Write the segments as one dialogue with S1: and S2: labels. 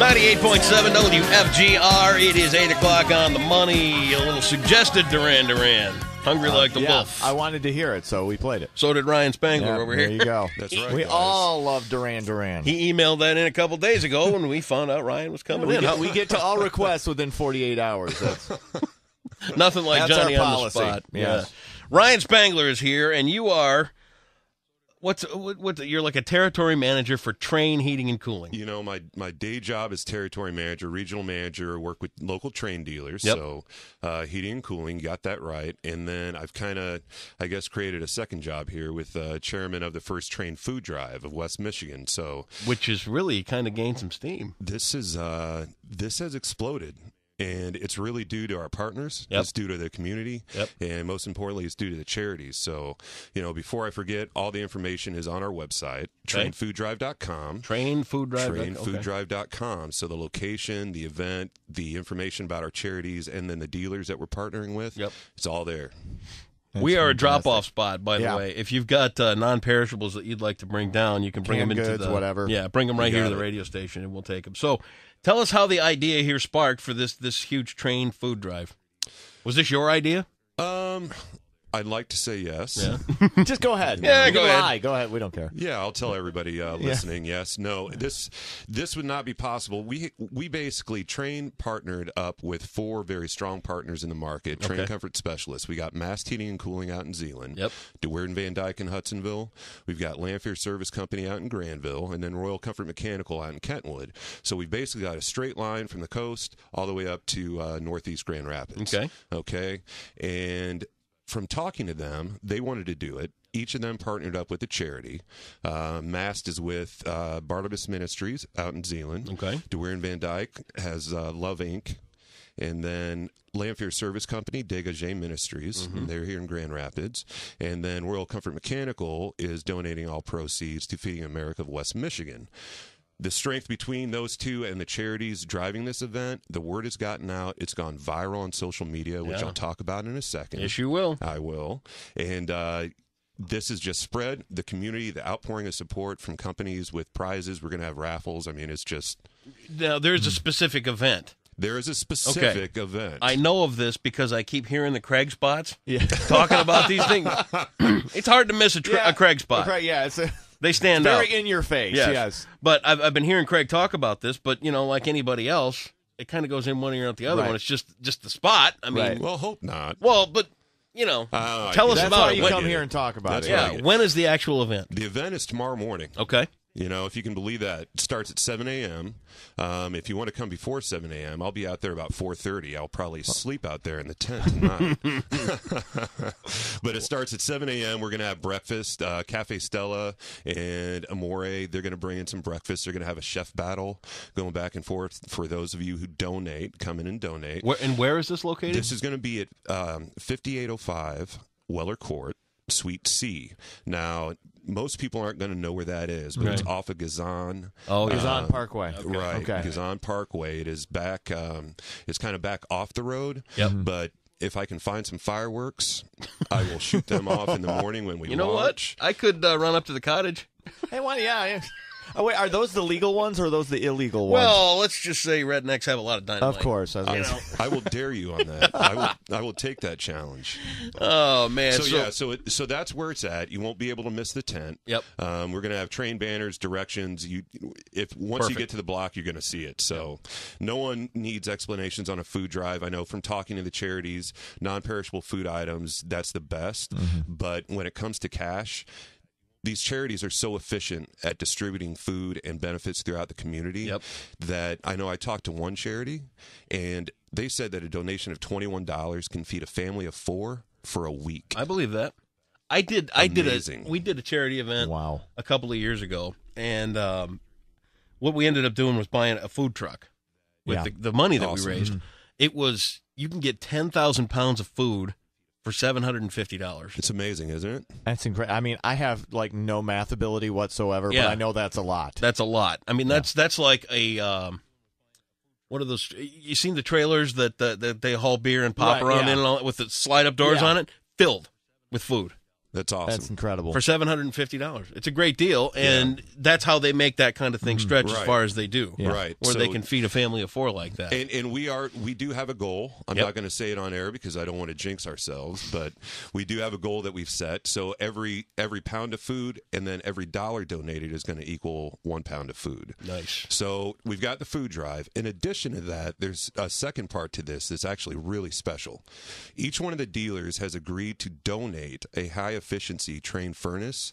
S1: 98.7 WFGR. It is 8 o'clock on the money. A little suggested Duran Duran. Hungry like the wolf.
S2: I wanted to hear it, so we played it.
S1: So did Ryan Spangler over here.
S2: There you go.
S3: That's right,
S2: We
S3: guys.
S2: all love Duran Duran.
S1: He emailed that in a couple days ago when we found out Ryan was coming in.
S2: We get to all requests within 48 hours. That's
S1: Nothing like
S2: That's
S1: Johnny
S2: our
S1: on
S2: policy.
S1: the spot.
S2: Yes.
S1: Yeah. Ryan Spangler is here, and you are... You're like a territory manager for Trane Heating and Cooling.
S3: You know, my day job is territory manager, regional manager, work with local Trane dealers.
S1: Yep.
S3: So heating and cooling, got that right. And then I've kind of, I guess, created a second job here with chairman of the first Trane Food Drive of West Michigan. So,
S1: Which has really kind of gained some steam.
S3: this has exploded. And it's really due to our partners.
S1: Yep.
S3: It's due to the community.
S1: Yep.
S3: And most importantly, it's due to the charities. So, you know, before I forget, all the information is on our website,
S1: Okay.
S3: TraneFoodDrive.com.
S1: Trane Food Drive.
S3: TraneFoodDrive.com. So the location, the event, the information about our charities, and then the dealers that we're partnering with,
S1: Yep.
S3: it's all there.
S1: We are a drop-off spot, by the
S2: Yeah.
S1: way. If you've got non-perishables that you'd like to bring down, you can bring them
S2: Canned
S1: into
S2: goods,
S1: the
S2: whatever.
S1: Yeah, bring them right
S3: You
S1: here to
S3: got
S1: the
S3: it.
S1: radio station, and we'll take them. So, tell us how the idea here sparked for this huge Trane Food Drive. Was this your idea?
S3: I'd like to say yes.
S1: Yeah.
S2: Just go ahead.
S1: Yeah,
S2: You
S1: go
S2: can
S1: ahead.
S2: lie. Go ahead. We don't care.
S3: Yeah, I'll tell everybody listening. Yes, no, this would not be possible. We basically partnered up with 4 very strong partners in the market. Trane
S1: Okay.
S3: Comfort Specialists. We got Mast Heating and Cooling out in Zeeland.
S1: Yep.
S3: DeWeer and Van Dyke in Hudsonville. We've got Lanphier Service Company out in Granville, and then Royal Comfort Mechanical out in Kentwood. So we've basically got a straight line from the coast all the way up to northeast Grand Rapids.
S1: Okay.
S3: Okay, and from talking to them, they wanted to do it. Each of them partnered up with a charity. Mast is with Barnabas Ministries out in Zeeland.
S1: Okay.
S3: DeWeer and Van Dyke has Love Inc. And then Lanphier Service Company, Dégagé Ministries. And they're here in Grand Rapids. And then Royal Comfort Mechanical is donating all proceeds to Feeding America of West Michigan. The strength between those two and the charities driving this event, the word has gotten out. It's gone viral on social media, which
S1: Yeah.
S3: I'll talk about in a second.
S1: Yes, you will.
S3: I will. And this has just spread the community, the outpouring of support from companies with prizes. We're going to have raffles. I mean, it's just,
S1: Now, there's a specific event.
S3: there is a specific event.
S1: I know of this because I keep hearing the Craig spots
S2: Yeah.
S1: talking about these things. It's hard to miss a Craig spot.
S2: Right, yeah. It's
S1: They stand out.
S2: very in your face. Yes.
S1: But I've been hearing Craig talk about this, but, you know, like anybody else, it kind of goes in one ear out the other
S2: Right.
S1: one. It's just the spot. I mean,
S2: Right.
S3: well, hope not.
S1: well, but, you know,
S3: I
S1: tell
S3: get
S1: us
S2: That's
S1: about
S2: why
S1: it.
S2: you
S1: When-
S2: come here and talk about
S3: That's
S2: it.
S3: right.
S1: yeah, when is the actual event?
S3: The event is tomorrow morning.
S1: Okay.
S3: You know, if you can believe that. It starts at 7 a.m. If you want to come before 7 a.m., I'll be out there about 4:30. I'll probably sleep out there in the tent tonight. But it starts at 7 a.m. We're going to have breakfast. Cafe Stella and Amore, they're going to bring in some breakfast. They're going to have a chef battle going back and forth for those of you who donate. Come in and donate.
S1: Where is this located?
S3: This is going to be at 5805 Weller Court, Suite C. Now, most people aren't going to know where that is, but it's off of Gazan.
S1: Oh, yeah.
S2: Gazan Parkway.
S3: Right,
S2: Okay.
S3: Gazan Parkway. It is back. It's kind of back off the road.
S1: Yep.
S3: But if I can find some fireworks, I will shoot them off in the morning when we
S1: You know
S3: launch.
S1: what? I could run up to the cottage.
S2: Hey, why? Yeah. Oh, wait. Are those the legal ones or are those the illegal ones?
S1: Well, let's just say rednecks have a lot of dynamite.
S2: of course. I was gonna say.
S3: I will dare you on that. I will take that challenge.
S1: Oh, man.
S3: So that's where it's at. You won't be able to miss the tent.
S1: Yep.
S3: We're going to have Trane banners, directions. Once you get to the block, you're going to see it. So no one needs explanations on a food drive. I know from talking to the charities, non-perishable food items, that's the best. But when it comes to cash, these charities are so efficient at distributing food and benefits throughout the community that I know I talked to one charity, and they said that a donation of $21 can feed a family of 4 for a week.
S1: I believe that. We did a charity event a couple of years ago, and what we ended up doing was buying a food truck with the money that we raised. It was, you can get 10,000 pounds of food for $750.
S3: It's amazing, isn't it?
S2: That's incredible. I mean, I have like no math ability whatsoever, but I know that's a lot.
S1: That's a lot. I mean, that's like a what are those? You seen the trailers that they haul beer and pop around in and all, with the slide up doors on it, filled with food.
S3: That's awesome.
S2: That's incredible.
S1: For $750. It's a great deal, and that's how they make that kind of thing stretch as far as they do.
S3: Yeah. Right.
S1: Where they can feed a family of 4 like that.
S3: And we do have a goal. I'm not going to say it on air because I don't want to jinx ourselves, but we do have a goal that we've set. So every pound of food and then every dollar donated is going to equal 1 pound of food.
S1: Nice.
S3: So we've got the food drive. In addition to that, there's a second part to this that's actually really special. Each one of the dealers has agreed to donate a high-efficiency Trane furnace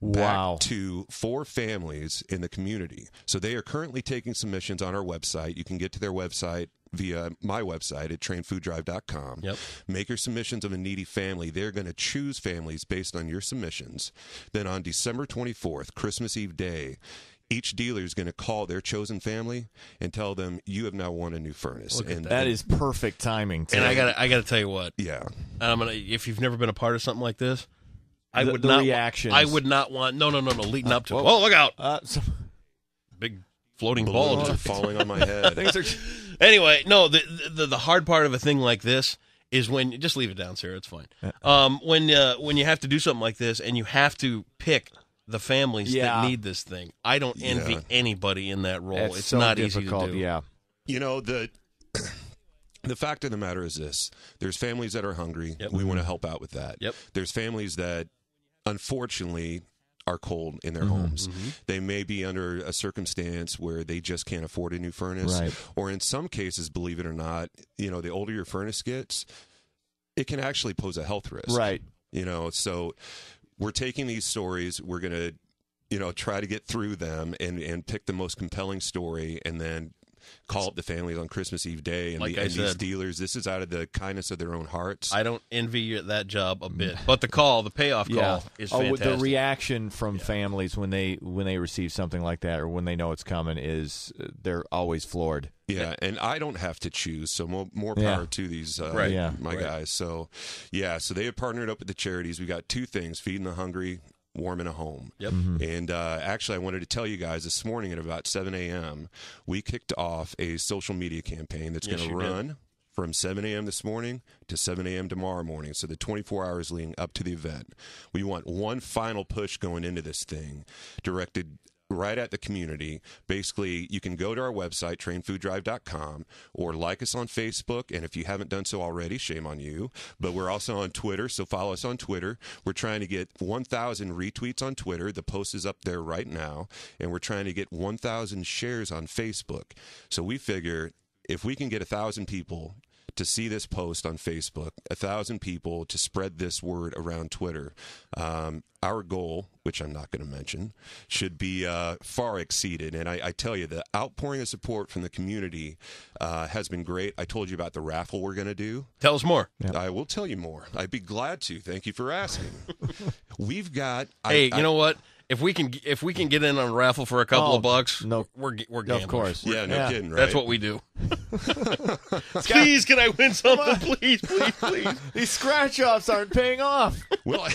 S3: back to 4 families in the community. So they are currently taking submissions on our website. You can get to their website via my website at tranefooddrive.com. Make your submissions of a needy family. They're going to choose families based on your submissions. Then on December 24th, Christmas Eve day, each dealer is going to call their chosen family and tell them you have now won a new furnace.
S2: And that is perfect timing.
S1: And I got to tell you what.
S3: Yeah.
S1: If you've never been a part of something like this, I would
S2: not
S1: want no leading up to it. Oh, look out. Big floating balls
S3: are falling on my head.
S1: Anyway, no, the hard part of a thing like this is when just leave it down, Sarah, it's fine. When you have to do something like this and you have to pick the families that need this thing. I don't envy anybody in that role. It's so not
S2: difficult,
S1: easy to do.
S3: You know, the fact of the matter is this. There's families that are hungry. We want to help out with that. There's families that, unfortunately, are cold in their homes. They may be under a circumstance where they just can't afford a new furnace. Or in some cases, believe it or not, the older your furnace gets, it can actually pose a health risk. So we're taking these stories, we're going to, try to get through them and pick the most compelling story and then call up the families on Christmas Eve day. And, these dealers, this is out of the kindness of their own hearts.
S1: I don't envy you at that job a bit. But the payoff call is fantastic.
S2: The reaction from families when they receive something like that or when they know it's coming is they're always floored.
S3: Yeah, and I don't have to choose, so more power to these my guys. So, so they have partnered up with the charities. We got 2 things, feeding the hungry, warming a home. And actually, I wanted to tell you guys this morning at about 7 a.m., we kicked off a social media campaign that's going to run from 7 a.m. this morning to 7 a.m. tomorrow morning, so the 24 hours leading up to the event. We want one final push going into this thing directed right at the community. Basically, you can go to our website, tranefooddrive.com, or like us on Facebook. And if you haven't done so already, shame on you. But we're also on Twitter, so follow us on Twitter. We're trying to get 1,000 retweets on Twitter. The post is up there right now. And we're trying to get 1,000 shares on Facebook. So we figure if we can get 1,000 people to see this post on Facebook, 1,000 people to spread this word around Twitter, our goal, which I'm not going to mention, should be far exceeded. And I tell you, the outpouring of support from the community has been great. I told you about the raffle we're going to do.
S1: Tell us more.
S3: I will tell you more. I'd be glad to. Thank you for asking. We've got...
S1: you know what? If we can get in on a raffle for a couple of bucks, we're gamblers.
S2: Of course.
S3: Yeah, no kidding, right?
S1: That's what we do. Please, can I win something? Please.
S2: These scratch-offs aren't paying off.
S3: Well,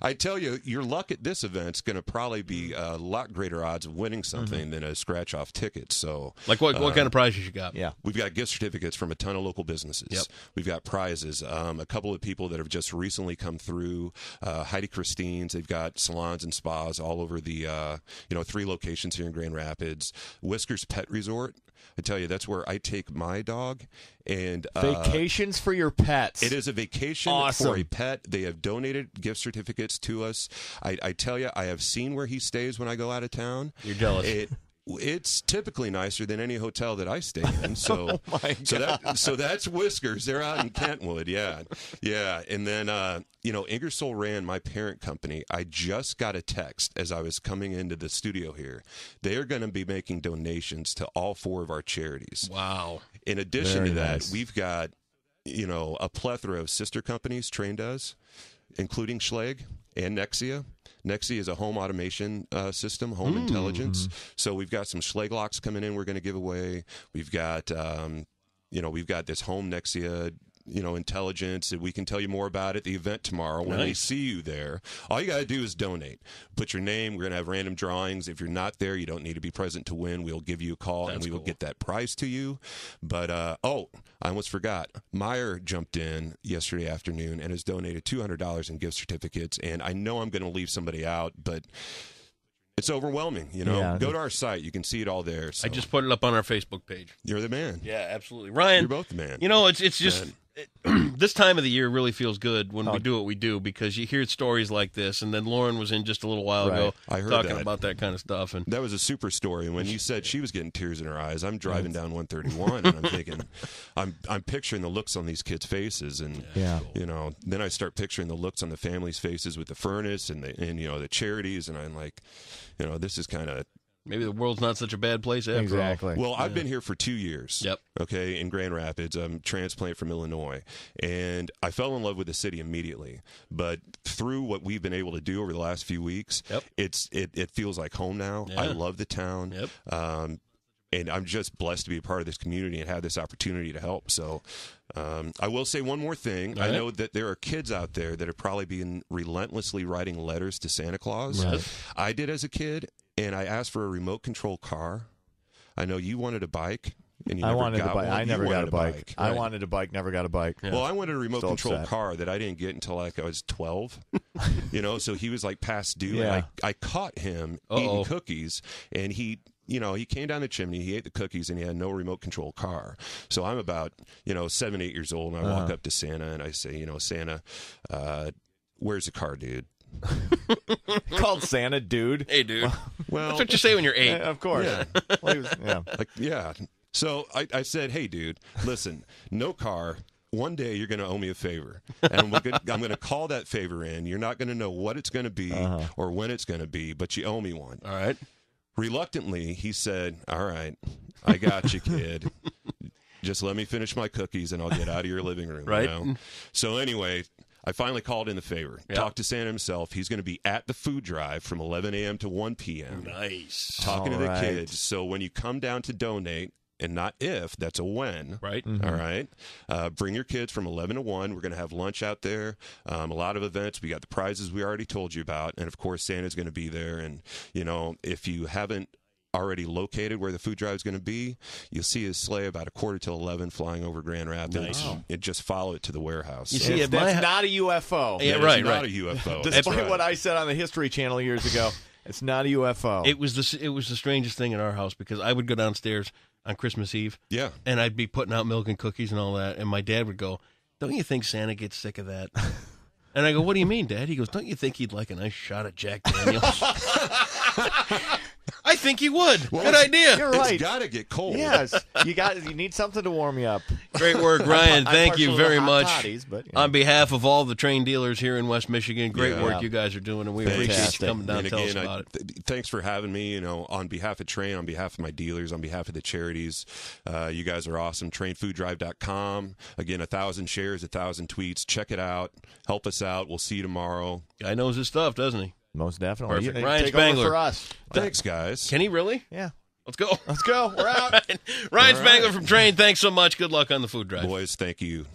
S3: I tell you, your luck at this event's going to probably be a lot greater odds of winning something than a scratch-off ticket. So,
S1: like what kind of prizes you got?
S2: Yeah,
S3: we've got gift certificates from a ton of local businesses. We've got prizes. A couple of people that have just recently come through. Heidi Christine's. They've got salons and spas all over the 3 locations here in Grand Rapids. Whiskers Pet Resort. I tell you, that's where I take my dog. And
S2: vacations for your pets.
S3: It is a vacation for a pet. They have donated gift certificates to us. I tell you, I have seen where he stays when I go out of town.
S1: You're jealous.
S3: It's typically nicer than any hotel that I stay in. So, so that's Whiskers. They're out in Kentwood. Yeah. And then, Ingersoll Rand, my parent company, I just got a text as I was coming into the studio here. They are going to be making donations to all 4 of our charities.
S1: Wow.
S3: In addition to that, we've got, a plethora of sister companies Trane does, including Schlage and Nexia. Nexia is a home automation system, home intelligence. So we've got some Schlage locks coming in we're going to give away. We've got, we've got this home Nexia intelligence, and we can tell you more about it at the event tomorrow when we see you there. All you got to do is donate. Put your name. We're going to have random drawings. If you're not there, you don't need to be present to win. We'll give you a call, and we will get that prize to you. But, I almost forgot. Meyer jumped in yesterday afternoon and has donated $200 in gift certificates, and I know I'm going to leave somebody out, but it's overwhelming, Yeah. Go to our site. You can see it all there. So.
S1: I just put it up on our Facebook page.
S3: You're the man.
S1: Yeah, absolutely. Ryan.
S3: You're both the man.
S1: It's just this time of the year really feels good when we do what we do, because you hear stories like this, and then Lauren was in just a little while ago talking about that kind of stuff. And
S3: that was a super story. And when you said she was getting tears in her eyes, I'm driving down 131, and I'm thinking, I'm picturing the looks on these kids' faces, and then I start picturing the looks on the families' faces with the furnace and the charities, and I'm like, this is kind of.
S1: Maybe the world's not such a bad place after
S2: exactly.
S1: all.
S3: Well, I've been here for 2 years.
S1: Yep.
S3: Okay, in Grand Rapids. I'm a transplant from Illinois. And I fell in love with the city immediately. But through what we've been able to do over the last few weeks, it feels like home now. Yeah. I love the town.
S1: Yep.
S3: And I'm just blessed to be a part of this community and have this opportunity to help. So I will say one more thing. I know that there are kids out there that are probably being relentlessly writing letters to Santa Claus.
S1: Right.
S3: I did as a kid. And I asked for a remote control car. I know you wanted a bike, and you never got one.
S2: I never got a bike.
S3: Right.
S2: I wanted a bike, never got a bike.
S3: Yeah. Well, I wanted a remote control car that I didn't get until I was 12. So he was like past due.
S2: Yeah.
S3: And I caught him eating cookies, and he came down the chimney, he ate the cookies, and he had no remote control car. So I'm about 7, 8 years old, and I walk up to Santa and I say, Santa, where's the car, dude?
S2: Called Santa, dude.
S1: Hey, dude.
S3: Well,
S1: that's what you say when you're 8.
S2: Yeah, of course.
S3: Yeah. So I said, hey, dude, listen, no car. One day you're going to owe me a favor, and I'm going to call that favor in. You're not going to know what it's going to be or when it's going to be, but you owe me one.
S1: All right.
S3: Reluctantly, he said, all right, I got you, kid. Just let me finish my cookies, and I'll get out of your living room.
S1: Right.
S3: So anyway, I finally called in the favor.
S1: Yep.
S3: Talked to Santa himself. He's going to be at the food drive from 11 a.m. to 1 p.m.
S1: Nice.
S3: Talking to the kids. So when you come down to donate, and not if, that's a when.
S1: Right.
S3: All right. Bring your kids from 11 to 1. We're going to have lunch out there. A lot of events. We got the prizes we already told you about. And, of course, Santa's going to be there. And, if you haven't already located where the food drive is going to be, you'll see his sleigh about 11:15 flying over Grand Rapids.
S1: Nice.
S3: And just follow it to the warehouse.
S2: You see, that's not a UFO.
S1: Yeah,
S3: right. Not a UFO.
S2: Despite what I said on the History Channel years ago, it's not a UFO.
S1: It was the strangest thing in our house, because I would go downstairs on Christmas Eve.
S3: Yeah.
S1: And I'd be putting out milk and cookies and all that, and my dad would go, "Don't you think Santa gets sick of that?" And I go, "What do you mean, Dad?" He goes, "Don't you think he'd like a nice shot of Jack Daniels?" I think he would.
S3: Well,
S1: good idea.
S2: You're right.
S3: It's got to get cold.
S2: Yes. You need something to warm you up.
S1: Great work, Ryan. Thank you very much.
S2: Toddies, but,
S1: On behalf of all the Trane dealers here in West Michigan, great work you guys are doing, and we appreciate you coming down and tell us about it.
S3: Thanks for having me. On behalf of Trane, on behalf of my dealers, on behalf of the charities, you guys are awesome. TraneFoodDrive.com. Again, 1,000 shares, 1,000 tweets. Check it out. Help us out. We'll see you tomorrow.
S1: Guy knows his stuff, doesn't he?
S2: Most definitely.
S1: Perfect. Ryan
S2: Take
S1: Spangler.
S2: over for us.
S3: Thanks, guys.
S1: Can he really?
S2: Yeah.
S1: Let's go.
S2: Let's go. We're out.
S1: Ryan Spangler from Trane, thanks so much. Good luck on the food drive.
S3: Boys, thank you.